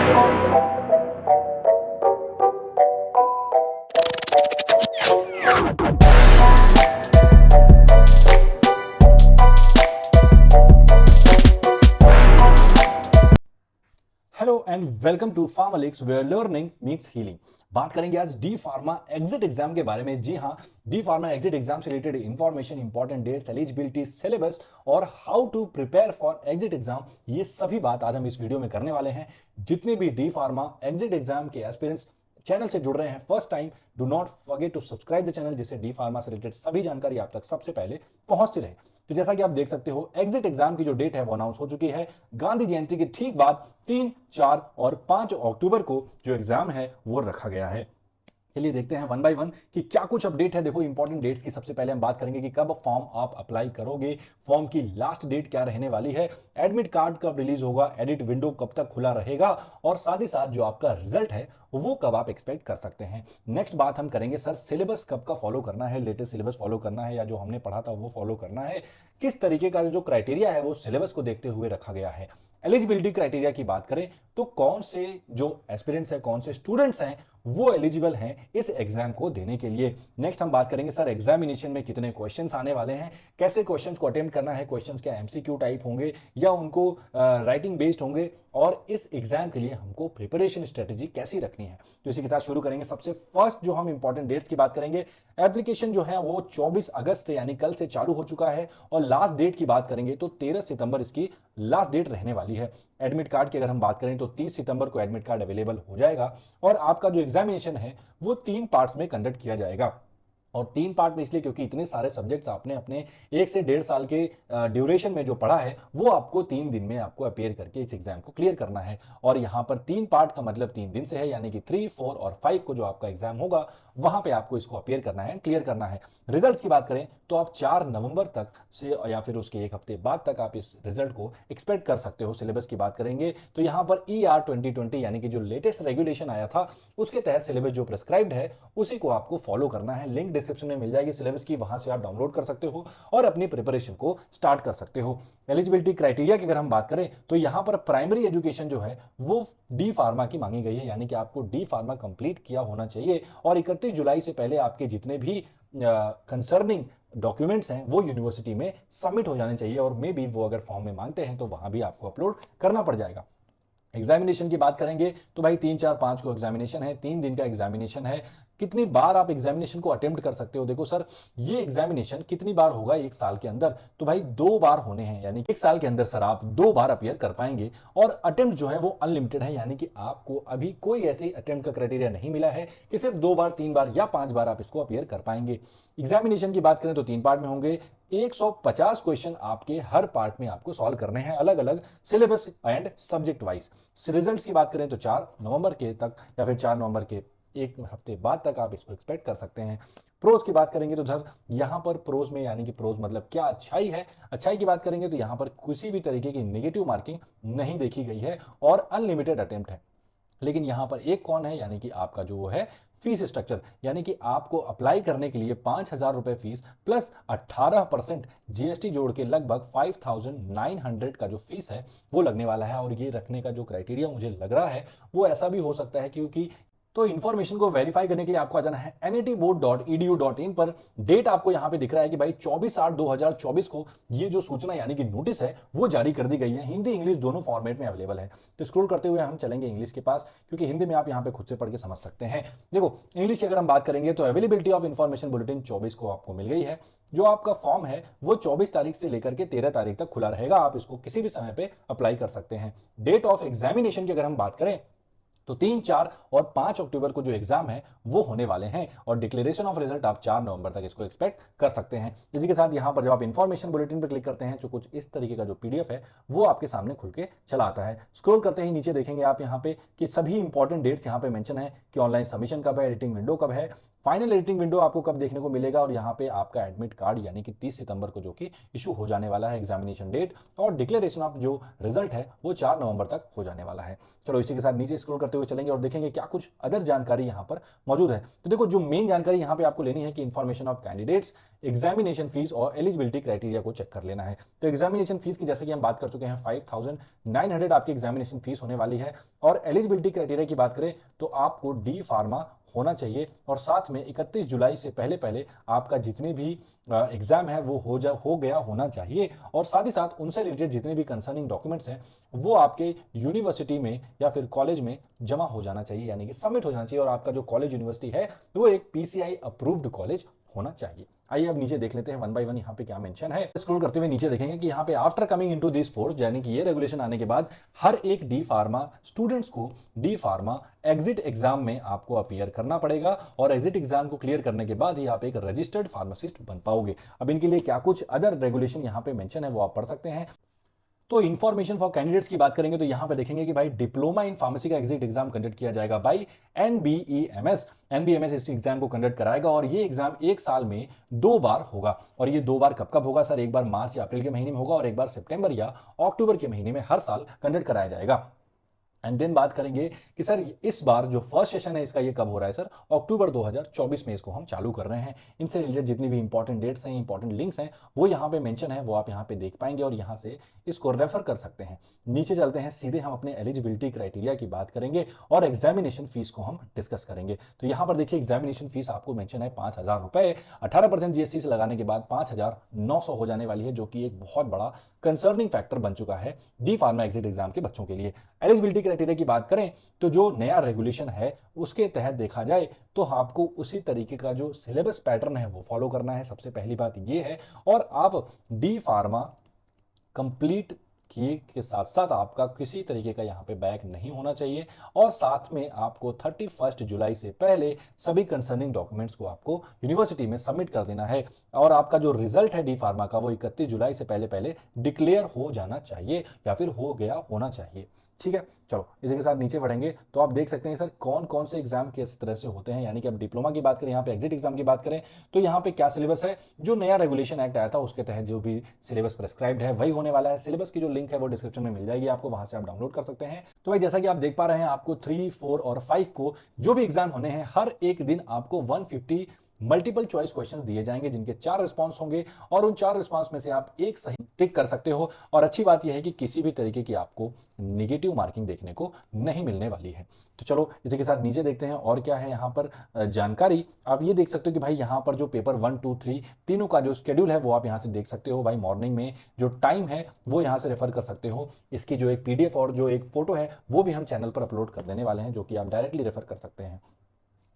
Hello and welcome to Pharmalix where learning meets healing. बात करेंगे आज डी फार्मा एग्जिट एग्जाम के बारे में। जी हाँ, डी फार्मा एग्जिट एग्जाम से related information, important dates, eligibility, syllabus और how to prepare for exit exam, ये सभी बात आज हम इस वीडियो में करने वाले हैं। जितने भी डी फार्मा एग्जिट एग्जाम के एस्पिरेंट्स चैनल से जुड़ रहे हैं first time, do not forget to subscribe the channel, जिससे डी फार्मा से रिलेटेड सभी जानकारी आप तक सबसे पहले पहुंचती रहे। तो जैसा कि आप देख सकते हो, एग्जिट एग्जाम की जो डेट है वो अनाउंस हो चुकी है। गांधी जयंती के ठीक बाद 3, 4 और 5 अक्टूबर को जो एग्जाम है वो रखा गया है। चलिए देखते हैं वन बाय वन कि क्या कुछ अपडेट है। देखो, इंपॉर्टेंट डेट्स की सबसे पहले हम बात करेंगे कि कब फॉर्म आप अप्लाई करोगे, फॉर्म की लास्ट डेट क्या रहने वाली है, एडमिट कार्ड कब रिलीज होगा, एडिट विंडो कब तक खुला रहेगा और साथ ही साथ जो आपका रिजल्ट है वो कब आप एक्सपेक्ट कर सकते हैं। नेक्स्ट बात हम करेंगे, सर सिलेबस कब का फॉलो करना है, लेटेस्ट सिलेबस फॉलो करना है या जो हमने पढ़ा था वो फॉलो करना है, किस तरीके का जो क्राइटेरिया है वो सिलेबस को देखते हुए रखा गया है। एलिजिबिलिटी क्राइटेरिया की बात करें तो कौन से जो एस्पिरेंट्स हैं, कौन से स्टूडेंट्स हैं वो एलिजिबल हैं इस एग्जाम को देने के लिए। नेक्स्ट हम बात करेंगे, सर एग्जामिनेशन में कितने क्वेश्चंस आने वाले हैं, कैसे क्वेश्चंस को अटेम्प्ट करना है, क्वेश्चंस क्या एमसीक्यू टाइप होंगे या उनको राइटिंग बेस्ड होंगे और इस एग्जाम के लिए हमको प्रिपरेशन स्ट्रेटेजी कैसी रखनी है। तो इसी के साथ शुरू करेंगे। सबसे फर्स्ट जो हम इंपॉर्टेंट डेट्स की बात करेंगे, एप्लीकेशन जो है वो 24 अगस्त से यानी कल से चालू हो चुका है और लास्ट डेट की बात करेंगे तो 13 सितंबर इसकी लास्ट डेट रहने वाली है। एडमिट कार्ड की अगर हम बात करें तो 30 सितंबर को एडमिट कार्ड अवेलेबल हो जाएगा और आपका जो एग्जामिनेशन है वो 3 पार्ट्स में कंडक्ट किया जाएगा। और 3 पार्ट में इसलिए क्योंकि इतने सारे सब्जेक्ट्स आपने अपने 1 से 1.5 साल के ड्यूरेशन में जो पढ़ा है वो आपको 3 दिन में आपको अपेयर करके इस एग्जाम को क्लियर करना है। और यहाँ पर 3 पार्ट का मतलब 3 दिन से है, यानी कि 3, 4 और 5 को जो आपका एग्जाम होगा वहां पे आपको इसको अपेयर करना है, क्लियर करना है। रिजल्ट्स की बात करें तो आप 4 नवंबर तक से या फिर उसके 1 हफ्ते बाद तक आप इस रिजल्ट को एक्सपेक्ट कर सकते हो। सिलेबस की बात करेंगे तो यहाँ पर ER 2020 यानी कि जो लेटेस्ट रेगुलेशन आया था उसके तहत सिलेबस जो प्रिस्क्राइब्ड है उसी को आपको फॉलो करना है। लिंक डिस्क्रिप्शन में मिल जाएगी सिलेबस की, वहां से आप डाउनलोड कर सकते हो और अपनी प्रिपरेशन को स्टार्ट कर सकते हो। एलिजिबिलिटी क्राइटेरिया की अगर हम बात करें तो यहाँ पर प्राइमरी एजुकेशन जो है वो डी फार्मा की मांगी गई है, यानी कि आपको डी फार्मा कंप्लीट किया होना चाहिए और 31 जुलाई से पहले आपके जितने भी कंसर्निंग डॉक्यूमेंट्स हैं वो यूनिवर्सिटी में सबमिट हो जाने चाहिए और मे बी वो अगर फॉर्म में मांगते हैं तो वहां भी आपको अपलोड करना पड़ जाएगा। एग्जामिनेशन की बात करेंगे तो भाई 3, 4, 5 को एग्जामिनेशन है, 3 दिन का एग्जामिनेशन है। कितनी बार आप एग्जामिनेशन को अटेम्प्ट कर सकते हो, देखो सर ये एग्जामिनेशन कितनी बार होगा 1 साल के अंदर, तो भाई 2 बार होने हैं, यानी 1 साल के अंदर सर आप 2 बार अपियर कर पाएंगे और अटेम्प्ट जो है वो अनलिमिटेड है, यानी कि आपको अभी कोई ऐसे अटेम्प्ट का क्राइटेरिया नहीं मिला है कि सिर्फ 2 बार, 3 बार या 5 बार आप इसको अपियर कर पाएंगे। एग्जामिनेशन की बात करें तो 3 पार्ट में होंगे, 150 क्वेश्चन आपके हर पार्ट में आपको सॉल्व करने हैं, अलग अलग syllabus and subject wise. Results की बात करें तो 4 नवंबर के तक या फिर 4 नवंबर के 1 हफ्ते बाद तक आप इसको एक्सपेक्ट कर सकते हैं। प्रोज की बात करेंगे तो सर यहाँ पर प्रोज में, यानी कि प्रोज मतलब क्या अच्छाई है, अच्छाई की बात करेंगे तो यहाँ पर किसी भी तरीके की नेगेटिव मार्किंग नहीं देखी गई है और अनलिमिटेड अटेम्प्ट है। लेकिन यहां पर एक कौन है, यानी कि आपका जो है फीस स्ट्रक्चर, यानी कि आपको अप्लाई करने के लिए 5,000 रुपए फीस प्लस 18% जीएसटी जोड़ के लगभग 5,900 का जो फीस है वो लगने वाला है। और ये रखने का जो क्राइटेरिया मुझे लग रहा है वो ऐसा भी हो सकता है क्योंकि तो इन्फॉर्मेशन को वेरीफाई करने के लिए आपको आ जाना है natboard.edu.in पर। डेट आपको यहां पे दिख रहा है कि भाई 24/8/2024 को ये जो सूचना यानी कि नोटिस है वो जारी कर दी गई है। हिंदी इंग्लिश दोनों फॉर्मेट में अवेलेबल है। तो स्क्रॉल करते हुए हम चलेंगे इंग्लिश के पास, क्योंकि हिंदी में आप यहां पे खुद से पढ़ के समझ सकते हैं। देखो इंग्लिश की अगर हम बात करेंगे तो अवेलेबिलिटी ऑफ इन्फॉर्मेशन बुलेटिन 24 को आपको मिल गई है। जो आपका फॉर्म है वो 24 तारीख से लेकर के 13 तारीख तक खुला रहेगा, आप इसको किसी भी समय पे अप्लाई कर सकते हैं। डेट ऑफ एग्जामिनेशन की अगर हम बात करें तो 3, 4 और 5 अक्टूबर को जो एग्जाम है वो होने वाले हैं और डिक्लेरेशन ऑफ रिजल्ट आप 4 नवंबर तक इसको एक्सपेक्ट कर सकते हैं। इसी के साथ यहां पर जब आप इन्फॉर्मेशन बुलेटिन पर क्लिक करते हैं तो कुछ इस तरीके का जो पीडीएफ है वो आपके सामने खुल के चला आता है। स्क्रॉल करते ही नीचे देखेंगे आप यहाँ पे कि सभी इंपॉर्टेंट डेट्स यहाँ पे मेंशन है कि ऑनलाइन सबमिशन कब है, एडिटिंग विंडो कब है, फाइनल एडिटिंग विंडो आपको कब देखने को मिलेगा, और यहाँ पे आपका एडमिट कार्ड यानी कि 30 सितंबर को जो कि इशू हो जाने वाला है एग्जामिनेशन डेट, और डिक्लेरेशन ऑफ जो रिजल्ट है वो 4 नवंबर तक हो जाने वाला है। चलो इसी के साथ नीचे स्क्रॉल करते हुए चलेंगे और देखेंगे क्या कुछ अदर जानकारी यहाँ पर मौजूद है। तो देखो जो मेन जानकारी यहाँ पे आपको लेनी है कि information of candidates, examination fees और एलिजिबिलिटी क्राइटेरिया को चेक कर लेना है। तो एग्जामिनेशन फीस की जैसे कि हम बात कर चुके हैं 5900 आपकी एग्जामिनेशन फीस होने वाली है, और एलिजिबिलिटी क्राइटेरिया की बात करें तो आपको डी फार्मा होना चाहिए, और साथ में 31 जुलाई से पहले पहले आपका जितने भी एग्जाम है वो हो गया होना चाहिए, और साथ ही साथ उनसे रिलेटेड जितने भी कंसर्निंग डॉक्यूमेंट्स हैं वो आपके यूनिवर्सिटी में या फिर कॉलेज में जमा हो जाना चाहिए, यानी कि सबमिट हो जाना चाहिए, और आपका जो कॉलेज यूनिवर्सिटी है वो एक पीसीआई अप्रूव्ड कॉलेज होना चाहिए। आइए अब नीचे देख लेते हैं वन बाय वन यहाँ पे क्या मेंशन है। स्क्रॉल करते हुए नीचे देखेंगे कि यहाँ पे after coming into this force, यानी कि ये रेगुलेशन आने के बाद हर एक डी फार्मा स्टूडेंट्स को डी फार्मा एग्जिट एग्जाम में आपको अपीयर करना पड़ेगा, और एग्जिट एग्जाम को क्लियर करने के बाद ही आप एक रजिस्टर्ड फार्मासिस्ट बन पाओगे। अब इनके लिए क्या कुछ अदर रेगुलेशन यहाँ पे मेंशन है वो आप पढ़ सकते हैं। तो इन्फॉर्मेशन फॉर कैंडिडेट्स की बात करेंगे तो यहां पे देखेंगे कि भाई डिप्लोमा इन फार्मेसी का एग्जिट एग्जाम कंडक्ट किया जाएगा बाई एनबीएमएस इस एग्जाम को कंडक्ट कराएगा, और ये एग्जाम एक साल में 2 बार होगा। और ये 2 बार कब कब होगा सर? एक बार मार्च या अप्रैल के महीने में होगा, और एक बार सितंबर या अक्टूबर के महीने में हर साल कंडक्ट कराया जाएगा। एंड देन बात करेंगे कि सर इस बार जो फर्स्ट सेशन है इसका ये कब हो रहा है सर? अक्टूबर 2024 में इसको हम चालू कर रहे हैं। इनसे रिलेटेड जितनी भी इंपॉर्टेंट डेट्स हैं, इंपॉर्टेंट लिंक्स हैं, वो यहाँ पे मेंशन है, वो आप यहाँ पे देख पाएंगे और यहाँ से इसको रेफर कर सकते हैं। नीचे चलते हैं, सीधे हम अपने एलिजिबिलिटी क्राइटेरिया की बात करेंगे और एग्जामिनेशन फीस को हम डिस्कस करेंगे। तो यहाँ पर देखिए एग्जामिनेशन फीस आपको मेंशन है 5,000 रुपए, 18% जीएसटी से लगाने के बाद 5,900 हो जाने वाली है, जो कि एक बहुत बड़ा कंसर्निंग फैक्टर बन चुका है डी फार्मा एग्जिट एग्जाम के बच्चों के लिए। एलिजिबिलिटी क्राइटेरिया की बात करें तो जो नया रेगुलेशन है उसके तहत देखा जाए तो आपको उसी तरीके का जो सिलेबस पैटर्न है वो फॉलो करना है। सबसे पहली बात ये है, और आप डी फार्मा कंप्लीट किए के साथ साथ आपका किसी तरीके का यहाँ पे बैक नहीं होना चाहिए, और साथ में आपको 31 जुलाई से पहले सभी कंसर्निंग डॉक्यूमेंट्स को आपको यूनिवर्सिटी में सबमिट कर देना है, और आपका जो रिजल्ट है डी फार्मा का वो 31 जुलाई से पहले पहले डिक्लेयर हो जाना चाहिए या फिर हो गया होना चाहिए। ठीक है, चलो इसी के साथ नीचे बढ़ेंगे तो आप देख सकते हैं सर कौन कौन से एग्जाम किस तरह से होते हैं। यानी कि अब डिप्लोमा की बात करें, यहाँ पे एग्जिट एग्जाम की बात करें तो यहाँ पे क्या सिलेबस है, जो नया रेगुलेशन एक्ट आया था उसके तहत जो भी सिलेबस प्रेस्क्राइब्ड है वही होने वाला है। सिलेबस की जो लिंक है वो डिस्क्रिप्शन में मिल जाएगी आपको, वहां से आप डाउनलोड कर सकते हैं। तो भाई जैसा कि आप देख पा रहे हैं, आपको 3, 4 और 5 को जो भी एग्जाम होने हैं हर एक दिन आपको 150 मल्टीपल चॉइस क्वेश्चंस दिए जाएंगे, जिनके 4 रिस्पांस होंगे, और उन 4 रिस्पांस में से आप एक सही टिक कर सकते हो। और अच्छी बात यह है कि किसी भी तरीके की आपको नेगेटिव मार्किंग देखने को नहीं मिलने वाली है। तो चलो इसी के साथ नीचे देखते हैं और क्या है यहाँ पर जानकारी। आप ये देख सकते हो कि भाई यहाँ पर जो पेपर 1, 2, 3 तीनों का जो शेड्यूल है वो आप यहाँ से देख सकते हो। भाई मॉर्निंग में जो टाइम है वो यहाँ से रेफर कर सकते हो। इसकी जो एक पीडीएफ और जो एक फोटो है वो भी हम चैनल पर अपलोड कर देने वाले हैं, जो कि आप डायरेक्टली रेफर कर सकते हैं।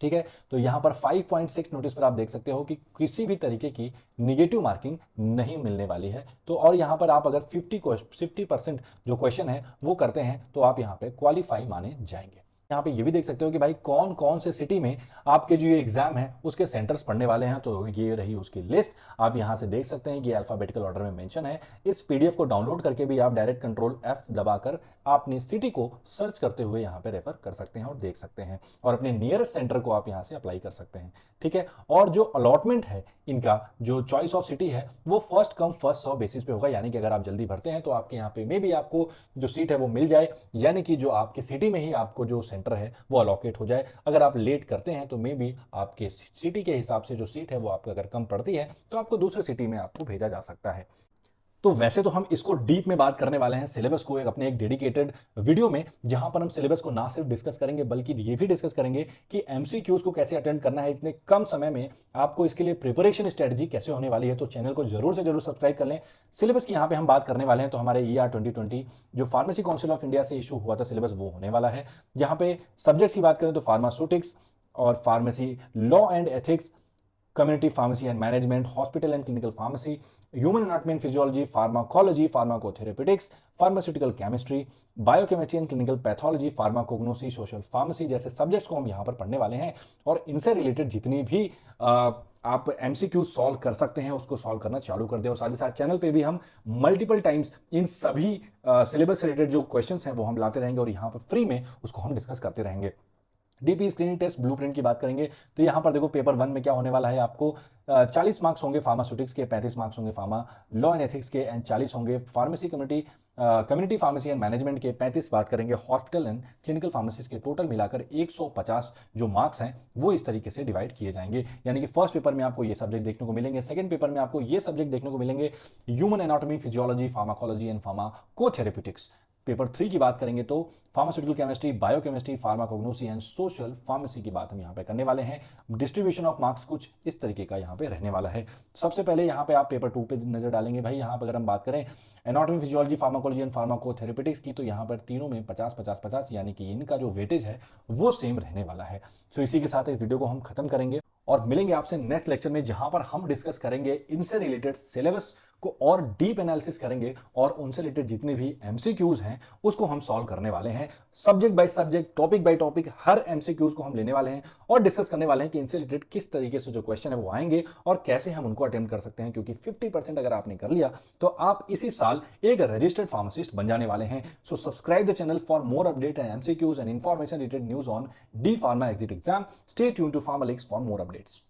ठीक है, तो यहां पर 5.6 नोटिस पर आप देख सकते हो कि किसी भी तरीके की निगेटिव मार्किंग नहीं मिलने वाली है। तो और यहां पर आप अगर 50% जो क्वेश्चन है वो करते हैं तो आप यहां पे क्वालिफाई माने जाएंगे। यहाँ पे ये भी देख सकते हो कि भाई कौन कौन से सिटी में आपके जो ये एग्जाम है उसके सेंटर्स पड़ने वाले हैं। तो ये रही उसकी लिस्ट, आप यहाँ से देख सकते हैं कि अल्फाबेटिकल ऑर्डर में मेंशन है। इस पीडीएफ को डाउनलोड करके भी आप डायरेक्ट कंट्रोल F दबाकर अपनी सिटी को सर्च करते हुए यहाँ पे रेफर कर सकते हैं और देख सकते हैं, और अपने नियरेस्ट सेंटर को आप यहाँ से अप्लाई कर सकते हैं। ठीक है, और जो अलॉटमेंट है इनका, जो चॉइस ऑफ सिटी है वो first come first serve basis पे होगा। यानी कि अगर आप जल्दी भरते हैं तो आपके यहाँ पे मे भी आपको जो सीट है वो मिल जाए, यानी कि जो आपकी सिटी में ही आपको जो सेंटर है वो अलॉकेट हो जाए। अगर आप लेट करते हैं तो मे भी आपके सिटी के हिसाब से जो सीट है वो आपको अगर कम पड़ती है तो आपको दूसरे सिटी में आपको भेजा जा सकता है। तो वैसे तो हम इसको डीप में बात करने वाले हैं सिलेबस को अपने एक डेडिकेटेड वीडियो में, जहां पर हम सिलेबस को ना सिर्फ डिस्कस करेंगे बल्कि ये भी डिस्कस करेंगे कि एमसीक्यूज को कैसे अटेंड करना है इतने कम समय में, आपको इसके लिए प्रिपरेशन स्ट्रेटजी कैसे होने वाली है। तो चैनल को जरूर से जरूर सब्सक्राइब कर लें। सिलेबस की यहाँ पे हम बात करने वाले हैं तो हमारे ER 2020 जो फार्मेसी काउंसिल ऑफ इंडिया से इशू हुआ था सिलेबस वो होने वाला है। यहाँ पे सब्जेक्ट्स की बात करें तो फार्मास्यूटिक्स और pharmacy law and ethics, community pharmacy and management, hospital and clinical pharmacy, human anatomy and physiology, pharmacology, pharmacotherapeutics, pharmaceutical chemistry, biochemistry and clinical pathology, pharmacognosy, social pharmacy जैसे सब्जेक्ट्स को हम यहाँ पर पढ़ने वाले हैं। और इनसे रिलेटेड जितनी भी आप MCQ सॉल्व कर सकते हैं उसको सॉल्व करना चालू कर दें। और साथ ही साथ चैनल पे भी हम मल्टीपल टाइम्स इन सभी सिलेबस से रिलेटेड जो क्वेश्चंस हैं वो हम लाते रहेंगे और यहाँ पर फ्री में उसको हम डिस्कस करते रहेंगे। डीपी स्क्रीनिंग टेस्ट ब्लूप्रिंट की बात करेंगे तो यहाँ पर देखो पेपर 1 में क्या होने वाला है, आपको 40 मार्क्स होंगे फार्मास्यूटिक्स के, 35 मार्क्स होंगे फार्मा लॉ एंड एथिक्स के, एंड 40 होंगे pharmacy community pharmacy and management के, 35 बात करेंगे हॉस्पिटल एंड क्लिनिकल फार्मेसी के। टोटल मिलाकर 150 जो मार्क्स हैं वो इस तरीके से डिवाइड किए जाएंगे। यानी कि फर्स्ट पेपर में आपको ये सब्जेक्ट देखने को मिलेंगे, सेकंड पेपर में आपको ये सब्जेक्ट देखने को मिलेंगे, human anatomy, physiology, pharmacology and pharmacotherapeutics. Paper 3 की बात करेंगे तो pharmaceutical chemistry, biochemistry, pharmacognosy and social pharmacy की बात हम यहाँ पे करने वाले हैं। डिस्ट्रीब्यूशन ऑफ मार्क्स कुछ इस तरीके का यहाँ पे रहने वाला है। सबसे पहले यहाँ पे आप पेपर 2 पे नजर डालेंगे भाई। यहाँ पर अगर हम बात करें एनाटॉमी, फिजियोलॉजी, फार्माकोलॉजी एंड फार्माकोथेरेप्यूटिक्स की, तो यहाँ पर तीनों में 50-50-50 यानी कि इनका जो वेटेज है वो सेम रहने वाला है। सो इसी के साथ इस वीडियो को हम खत्म करेंगे और मिलेंगे आपसे नेक्स्ट लेक्चर में, जहां पर हम डिस्कस करेंगे इनसे रिलेटेड सिलेबस को और डीप एनालिसिस करेंगे और उनसे रिलेटेड जितने भी एमसीक्यूज हैं उसको हम सॉल्व करने वाले हैं। Subject by subject, topic by topic, her MCQs को हम लेने वाले हैं और डिस्कस करने वाले हैं कि इनसे रिलेटेड किस तरीके से जो क्वेश्चन है वो आएंगे और कैसे हम उनको अटेम्प्ट कर सकते हैं। क्योंकि 50% अगर आपने कर लिया तो आप इसी साल एक रजिस्टर्ड फार्मासिस्ट बन जाने वाले हैं। So subscribe the channel for more update and MCQs and information related news on D pharma exit exam. Stay tune to Pharmalix for more updates.